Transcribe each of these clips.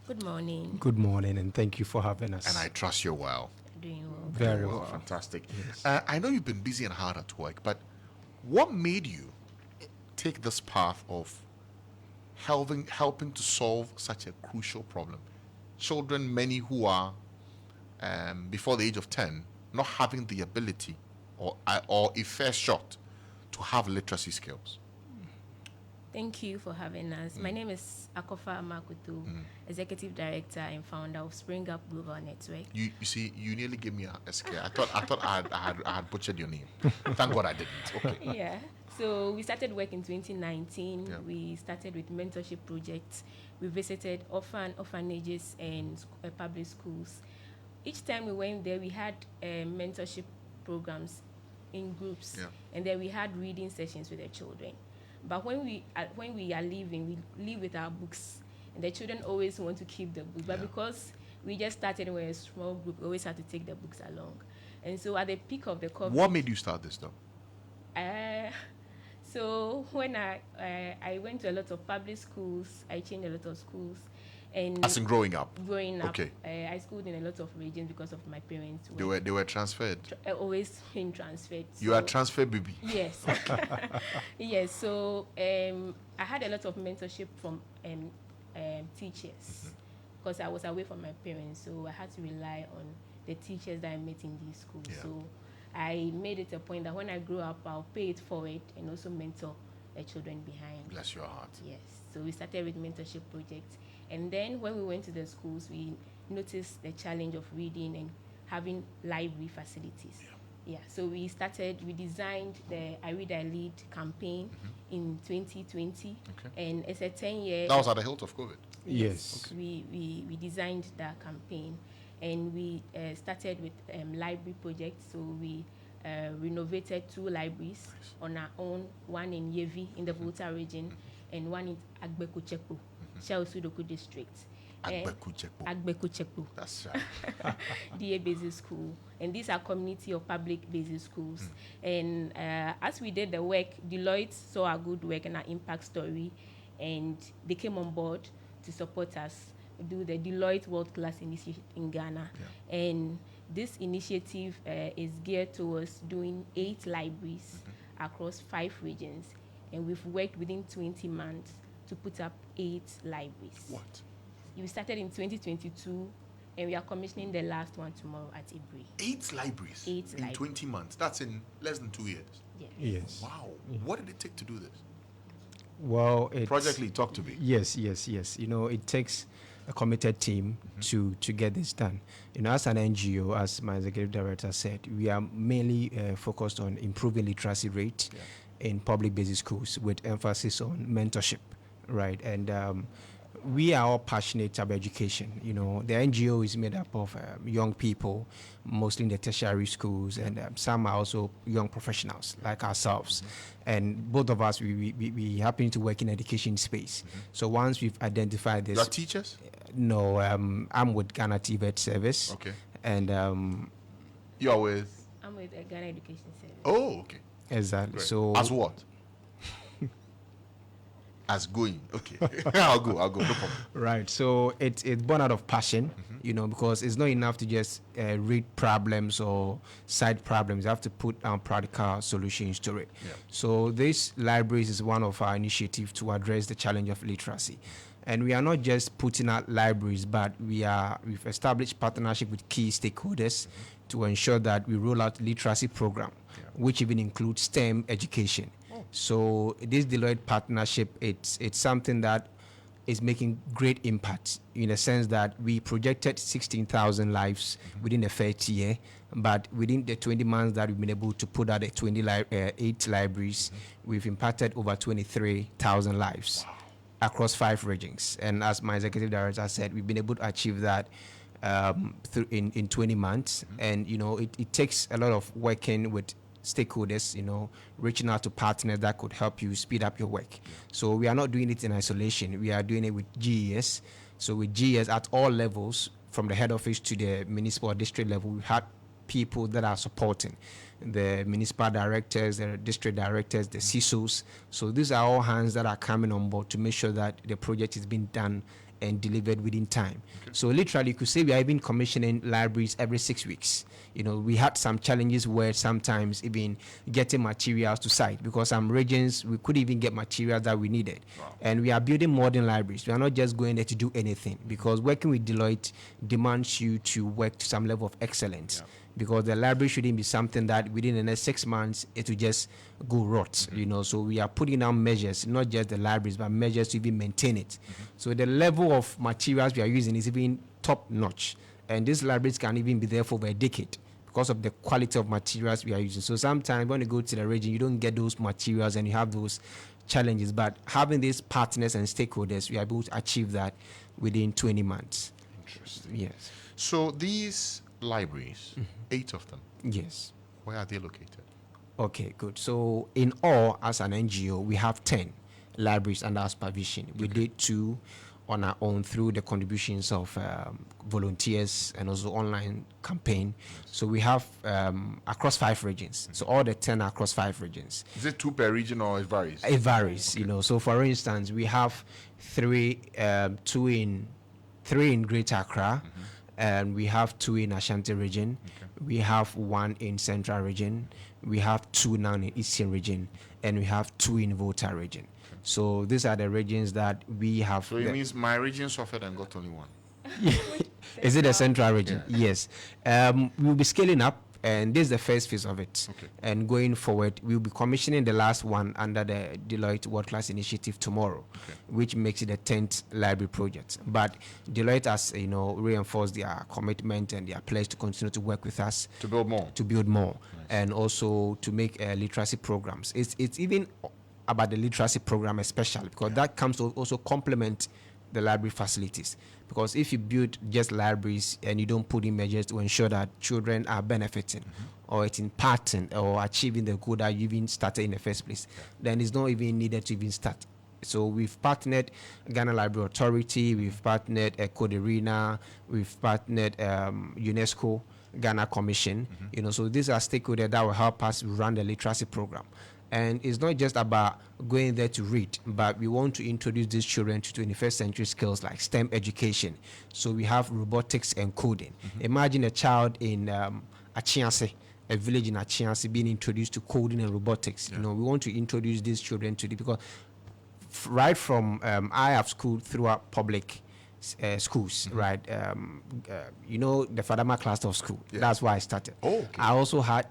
Good morning. Good morning, and thank you for having us. And I trust you're well. Doing well. Very Well, well. fantastic. Yes. I know you've been busy and hard at work, but what made you take this path of helping to solve such a crucial problem? Children, many who are before the age of 10, not having the ability or a fair shot to have literacy skills. Thank you for having us. My name is Akofa Amakutu, Executive Director and Founder of Spring Up Global Network. You see, you nearly gave me a scare. I thought I had butchered your name. Thank God I didn't. Okay. Yeah. So we started work in 2019. Yeah. We started with mentorship projects. We visited orphanages and public schools. Each time we went there, we had mentorship programs in groups, Yeah. and then we had reading sessions with the children. But when we are leaving, we leave with our books, and the children always want to keep the books. But Yeah. because we just started with a small group, we always had to take the books along. And so at the peak of the COVID, What made you start this though? so when I went to a lot of public schools, I changed a lot of schools, and As in growing up, growing up, Okay. I schooled in a lot of regions because of my parents. they were transferred. Always been transferred. You are So- transfer baby. Yes. Yes. So I had a lot of mentorship from teachers because I was away from my parents. So I had to rely on the teachers that I met in these schools. Yeah. So I made it a point that when I grow up, I'll pay it forward and also mentor the children behind. Bless your heart. Yes. So we started with mentorship projects. And then when we went to the schools, we noticed the challenge of reading and having library facilities. Yeah. So we designed the I Read, I Lead campaign in 2020. Okay. And it's a 10-year. That was at the hilt of COVID. Yes. We designed that campaign, and we started with library projects. So we renovated 2 libraries on our own, one in Yevi in the Volta region and one in Agbekuchekpo, Shell Sudoku district. Agbekuchekpo. That's right. DA Basic School, and these are community or public basic schools. And as we did the work, Deloitte saw our good work and our impact story, and they came on board to support us do the Deloitte World Class Initiative in Ghana. Yeah. And this initiative is geared towards doing 8 libraries across 5 regions, and we've worked within 20 months to put up 8 libraries. What? We started in 2022, and we are commissioning the last one tomorrow at Ibri. 8 libraries 8 in libraries. 20 months. That's in less than 2 years. Yes. Yes. Wow. What did it take to do this? Well, it's, Project Lead, talk to me. Yes. You know, it takes a committed team to get this done. You know, as an NGO, as my executive director said, we are mainly focused on improving literacy rate in public basic schools with emphasis on mentorship, right? And we are all passionate about education. You know, the NGO is made up of young people, mostly in the tertiary schools, and some are also young professionals like ourselves. And both of us, we happen to work in education space. So once we've identified this, You are teachers? no, I'm with Ghana TVET service. Okay. And You are with? I'm with Ghana Education Service. Oh, okay. exactly. Great. So As what? As going. Okay. I'll go. No problem. right. So it's born out of passion, you know, because it's not enough to just read problems or side problems. You have to put down practical solutions to it. Yeah. So this libraries is one of our initiatives to address the challenge of literacy. And we are not just putting out libraries, but we've established partnership with key stakeholders to ensure that we roll out literacy program, which even includes STEM education. So this Deloitte partnership, it's something that is making great impact in the sense that we projected 16,000 lives within the first year, but within the 20 months that we've been able to put out 8 libraries, we've impacted over 23,000 lives across 5 regions. And as my executive director said, we've been able to achieve that in 20 months. And, you know, it takes a lot of working with stakeholders, you know, reaching out to partners that could help you speed up your work. So we are not doing it in isolation. We are doing it with GES. So with GES at all levels, from the head office to the municipal or district level, we had people that are supporting the municipal directors, the district directors, the CISOs. So these are all hands that are coming on board to make sure that the project is being done and delivered within time. So literally, you could say we are even commissioning libraries every 6 weeks. We had some challenges where sometimes even getting materials to site, because some regions we could even get materials that we needed. Wow. And we are building modern libraries. We are not just going there to do anything, because working with Deloitte demands you to work to some level of excellence. Yeah. Because the library shouldn't be something that within the next 6 months it will just go rot. So we are putting down measures, not just the libraries, but measures to even maintain it. So the level of materials we are using is even top notch, and these libraries can even be there for over a decade because of the quality of materials we are using. So sometimes when you go to the region, you don't get those materials and you have those challenges, but having these partners and stakeholders, we are able to achieve that within 20 months. Interesting. Yes. So these libraries, 8 of them, Yes. where are they located? Okay, good. So in all, as an NGO, we have 10 libraries under our supervision. We did 2 on our own through the contributions of volunteers and also online campaign. So we have across 5 regions. So all the 10 are across 5 regions. Is it 2 per region or it varies? It varies, So for instance, we have 3, 3 in Greater Accra, and we have 2 in Ashanti region. We have 1 in Central region. We have 2 now in Eastern region, and we have 2 in Volta region. So these are the regions that we have. So it means my region suffered and got only 1. Is it the Central region? Yes. We'll be scaling up, and this is the first phase of it. Okay. And going forward, we'll be commissioning the last one under the Deloitte World Class Initiative tomorrow, which makes it the 10th library project. But Deloitte has, reinforced their commitment and their pledge to continue to work with us To build more. and also to make literacy programs. It's even about the literacy program especially, because that comes to also complement the library facilities. Because if you build just libraries and you don't put in measures to ensure that children are benefiting or it's imparting or achieving the goal that you even started in the first place, then it's not even needed to even start. So we've partnered Ghana Library Authority, we've partnered Code Arena, we've partnered UNESCO, Ghana Commission. So these are stakeholders that will help us run the literacy program. And it's not just about going there to read, but we want to introduce these children to 21st century skills like STEM education. So we have robotics and coding. Imagine a child in Achiase, a village in Achiase, being introduced to coding and robotics. We want to introduce these children to it, because right from I have schooled throughout public schools, right? The Fadama cluster of school. That's why I started. Oh, okay. I also had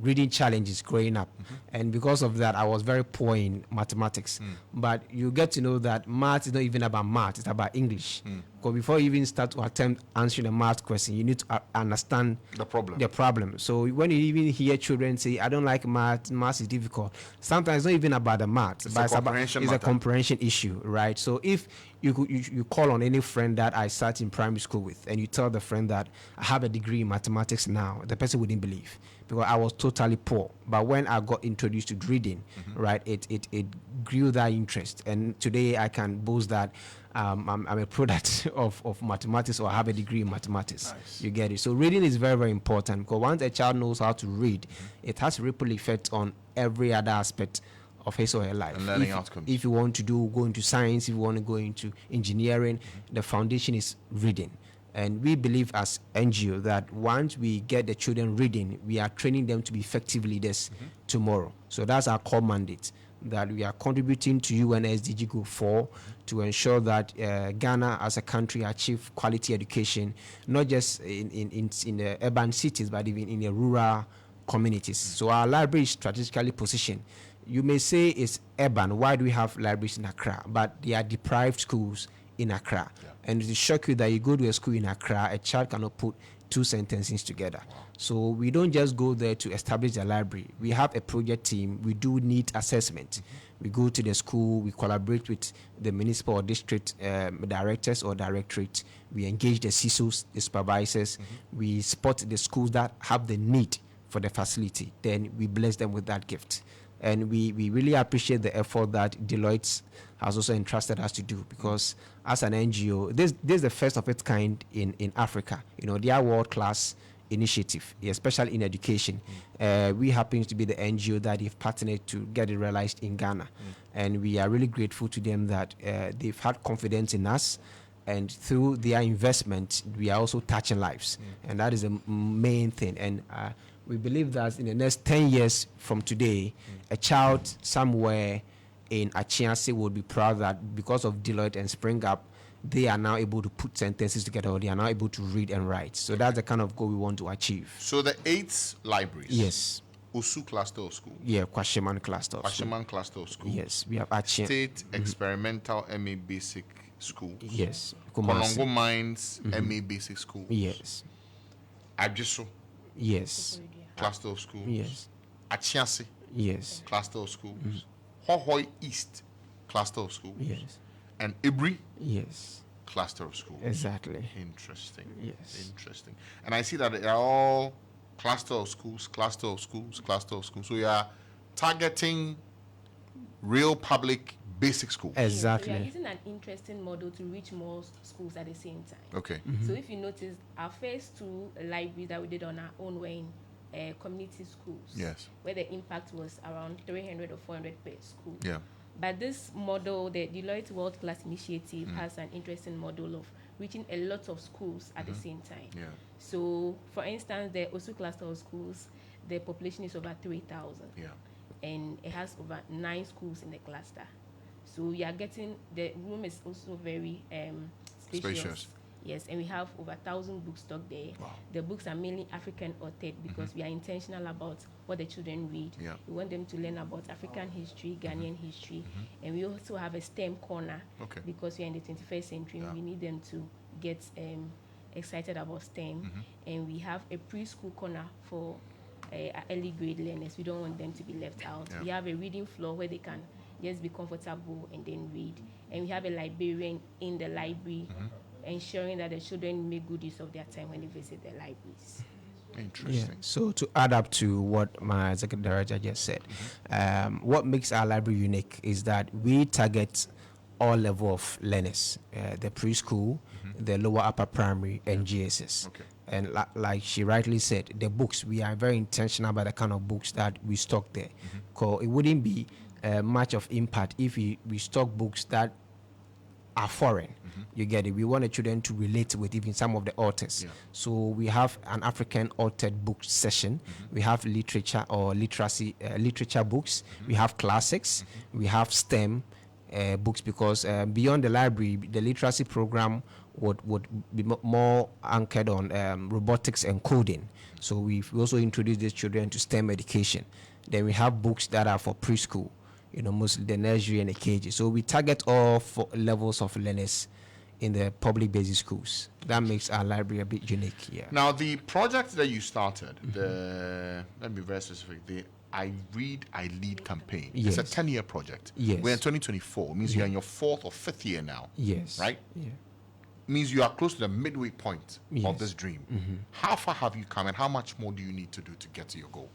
reading challenges growing up, and because of that, I was very poor in mathematics. But you get to know that math is not even about math; it's about English. Because before you even start to attempt answering a math question, you need to understand The problem. the problem. So when you even hear children say, "I don't like math; math is difficult," sometimes it's not even about the math, but it's a comprehension issue, right? So if you call on any friend that I sat in primary school with, and you tell the friend that I have a degree in mathematics now, the person wouldn't believe, because I was totally poor. But when I got introduced to reading, right, it grew that interest, and today I can boast that I'm a product of mathematics, or I have a degree in mathematics. Nice. You get it. So reading is very, very important, because once a child knows how to read, it has ripple effect on every other aspect of his or her life. And learning outcomes. If you want to go into science, if you want to go into engineering, the foundation is reading. And we believe as NGO that once we get the children reading, we are training them to be effective leaders tomorrow. So that's our core mandate, that we are contributing to UN SDG Goal 4 to ensure that Ghana as a country achieve quality education, not just in the urban cities, but even in the rural communities. So our library is strategically positioned. You may say it's urban. Why do we have libraries in Accra? But they are deprived schools in Accra. And it will shock you that you go to a school in Accra, a child cannot put 2 sentences together. So we don't just go there to establish a library. We have a project team. We do need assessment. We go to the school. We collaborate with the municipal or district directors or directorate. We engage the CISOs, the supervisors. We spot the schools that have the need for the facility. Then we bless them with that gift. And we really appreciate the effort that Deloitte has also entrusted us to do, because as an NGO, this is the first of its kind in Africa. They are world-class initiative, especially in education. We happen to be the NGO that they've partnered to get it realized in Ghana. And we are really grateful to them that they've had confidence in us, and through their investment, we are also touching lives, and that is the main thing. And we believe that in the next 10 years from today, a child somewhere in Achiase would be proud that because of Deloitte and Spring Up, they are now able to put sentences together, or they are now able to read and write. So that's the kind of goal we want to achieve. So the 8 libraries. Yes. Osu cluster of school. Yeah, Kwashiman cluster. Kwashiman cluster of school. Yes, we have Achia. State Experimental MA Basic School. Yes. Konongo Mines MA Basic School. Yes. Ajiso Yes. cluster of schools. Yes. Achiase Yes. cluster of schools. Hohoi East cluster of schools. Yes. And Ibri Yes. cluster of schools. Exactly. Interesting. Yes. Interesting. And I see that they are all cluster of schools, cluster of schools, cluster of schools. So you are targeting real public basic schools. Exactly. So we are using an interesting model to reach more schools at the same time. Okay. So if you notice, our first 2 libraries that we did on our own were in community schools. Yes. Where the impact was around 300 or 400 per school. Yeah. But this model, the Deloitte World Class Initiative, has an interesting model of reaching a lot of schools at the same time. Yeah. So, for instance, the Osu cluster of schools, the population is over 3,000. Yeah. And it has over 9 schools in the cluster. So we are getting, the room is also very spacious. Yes, and we have over 1,000 books stocked there. Wow. The books are mainly African authored because we are intentional about what the children read. Yeah. We want them to learn about African history, Ghanaian history, and we also have a STEM corner because we are in the 21st century. Yeah. We need them to get excited about STEM, and we have a preschool corner for early grade learners. We don't want them to be left out. Yeah. We have a reading floor where they can just be comfortable and then read, and we have a librarian in the library, ensuring that the children make good use of their time when they visit the libraries. Interesting. Yeah. So to add up to what my executive director just said, what makes our library unique is that we target all level of learners, the preschool, the lower upper primary, and GSS. Okay. And like she rightly said, the books, we are very intentional about the kind of books that we stock there. Because it wouldn't be much of impact if we stock books that are foreign. You get it? We want the children to relate with even some of the authors. Yeah. So we have an African authored book session. We have literature or literacy literature books. We have classics. We have STEM books, because beyond the library, the literacy program would be more anchored on robotics and coding. So we've also introduced these children to STEM education. Then we have books that are for preschool, mostly the nursery and the KG. So we target all 4 levels of learners in the public basic schools. That makes our library a bit unique. Yeah. Now, the project that you started, let me be very specific, the I Read, I Lead campaign. Yes. It's a 10-year project. Yes. We're in 2024. It means you're in your 4th or 5th year now. Yes. Right? Yeah. It means you are close to the midway point of Yes. this dream. How far have you come, and how much more do you need to do to get to your goal?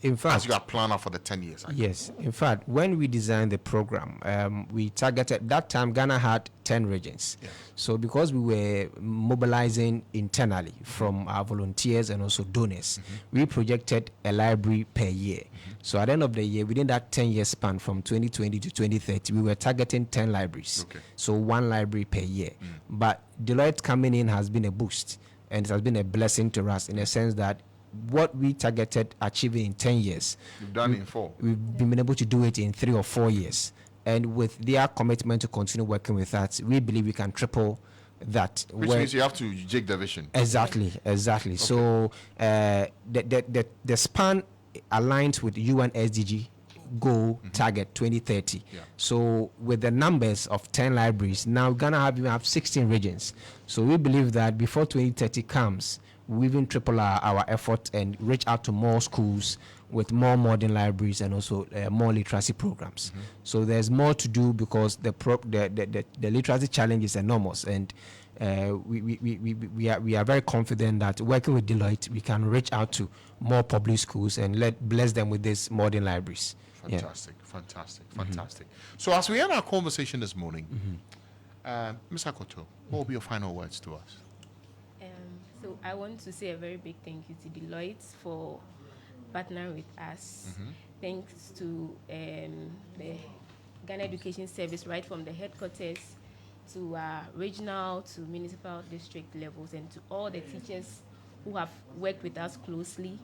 In fact, As you are planning for the 10 years. yes. In fact, when we designed the program, we targeted, that time Ghana had 10 regions. Yes. So because we were mobilizing internally from our volunteers and also donors, we projected a library per year. So at the end of the year, within that 10-year span from 2020 to 2030, we were targeting 10 libraries. Okay. So 1 library per year. But Deloitte coming in has been a boost, and it has been a blessing to us in a sense that what we targeted achieving in 10 years, You've done it in 4. we've been able to do it in 3 or 4 years. And with their commitment to continue working with us, we believe we can triple that. Which means you have to jig the vision. Exactly. So the span aligns with UN SDG goal target 2030. Yeah. So with the numbers of 10 libraries, now Ghana even have 16 regions. So we believe that before 2030 comes, we even triple our effort and reach out to more schools with more modern libraries and also more literacy programs. So there's more to do, because the literacy challenge is enormous, and we are very confident that working with Deloitte, we can reach out to more public schools and bless them with these modern libraries. Fantastic. So as we end our conversation this morning, Ms. Akoto, what will be your final words to us? So I want to say a very big thank you to Deloitte for partnering with us. Thanks to the Ghana Education Service, right from the headquarters to regional, to municipal district levels, and to all the teachers who have worked with us closely,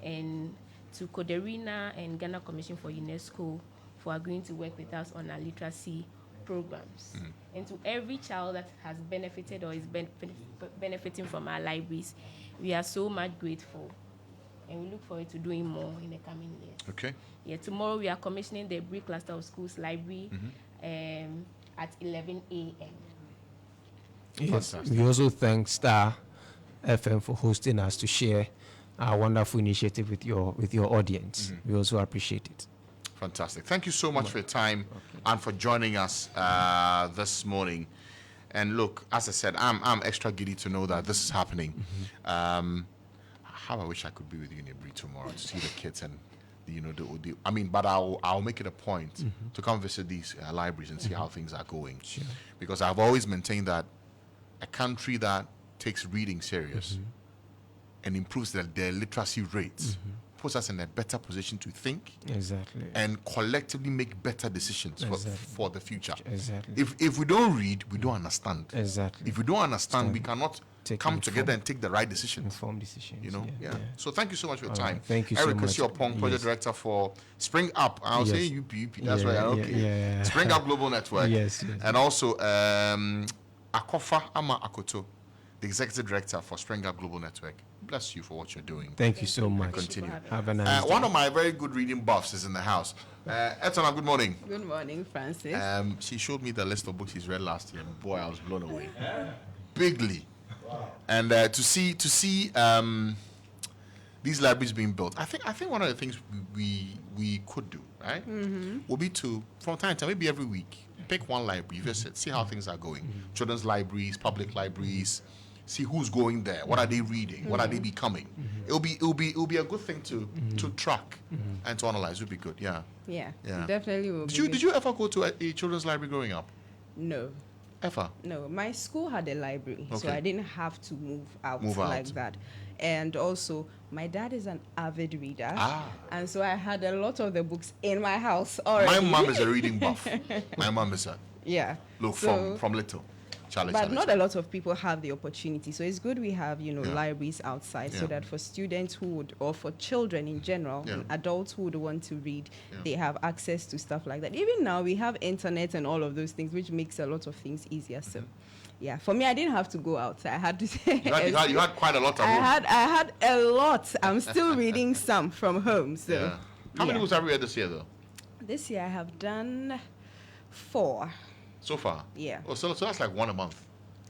and to Coderina and Ghana Commission for UNESCO for agreeing to work with us on our literacy programs. And to every child that has benefited or is benefiting from our libraries, we are so much grateful, and we look forward to doing more in the coming years. Okay. Yeah, tomorrow we are commissioning the Brick Cluster of Schools Library at 11 a.m. Yes, Fantastic. we also thank Starr FM for hosting us to share our wonderful initiative with your audience. We also appreciate it. Fantastic. Thank you so much for your time and for joining us this morning. And look, as I said, I'm extra giddy to know that this is happening. How I wish I could be with you in Ebri tomorrow to see the kids and but I'll make it a point to come visit these libraries and see how things are going. Sure. Because I've always maintained that a country that takes reading serious and improves their literacy rates puts us in a better position to think Exactly. and collectively make better decisions for the future. Exactly. If we don't read, we don't understand. Exactly. If we don't understand, we cannot come together and take the right decisions. Informed decisions. Yeah. So thank you so much for your All right. time. Thank you so Eric much. Osiopong, Project Yes. Director for Spring Up. I'll say UP. That's right. Okay. Yeah. Spring Up Global Network. Yes. And also Akofa Ama Akoto, the Executive Director for Spring Up Global Network. Bless you for what you're doing. Thank you so much. Continue. Have a nice day. One of my very good reading buffs is in the house. Etona, good morning. Good morning, Francis. She showed me the list of books she's read last year, and boy, I was blown away. Bigly. And to see these libraries being built, I think one of the things we could do, right, would be to, from time to time, maybe every week, pick one library, visit, see how things are going. Children's libraries, public libraries, see who's going there, what are they reading, what are they becoming. It'll be a good thing to track and to analyze. It would be good. Yeah. Yeah. Yeah. Definitely will. Did you ever go to a children's library growing up? No. Ever? No. My school had a library, so Okay. I didn't have to move out Move like out. that. And also, my dad is an avid reader, and so I had a lot of the books in my house already. My mom is a reading buff. My mom is a Yeah. look So- from little. Charlie. But not a lot of people have the opportunity. So it's good we have, Yeah. libraries outside so Yeah. that for students who would, or for children in general, Yeah. and adults who would want to read, Yeah. they have access to stuff like that. Even now, we have internet and all of those things, which makes a lot of things easier. So, yeah, for me, I didn't have to go out. I had to say, You had quite a lot at home. I had a lot. I'm still reading some from home. So, Yeah. How many yeah. books have you read this year, though? This year I have done 4. So far? Yeah. Oh, so that's like one a month.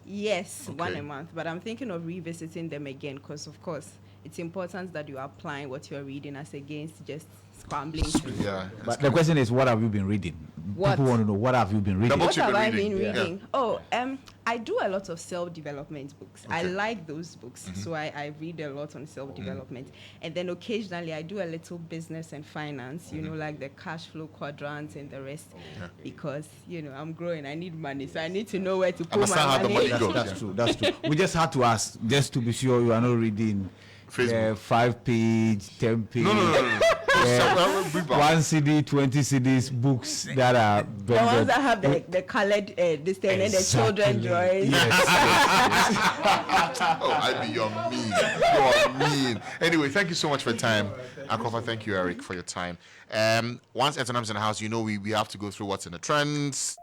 Yes, one Okay. a month. But I'm thinking of revisiting them again because, of course, it's important that you are applying what you're reading as against just scrambling through. Yeah. But the question is, what have you been reading? What? People want to know, what have you been reading? Double What you've have been I reading? been Yeah. reading? Oh, I do a lot of self-development books. I Okay. like those books, so I read a lot on self-development. And then occasionally I do a little business and finance, like the cash flow quadrants and the rest, because, I'm growing. I need money, so I need to know where to put Understand my how the money. money goes. That's true. That's true. We just had to ask, just to be sure you are not reading Facebook. 5-page, 10-page, No. Read back. 1 CD, 20 CDs books that are The ones that have the colored this thing and the children drawings. Oh, you're mean. You're mean. Anyway, thank you so much for your time. Akofa, thank you, Eric, for your time. Once Etonam's in the house, we have to go through what's in the trends.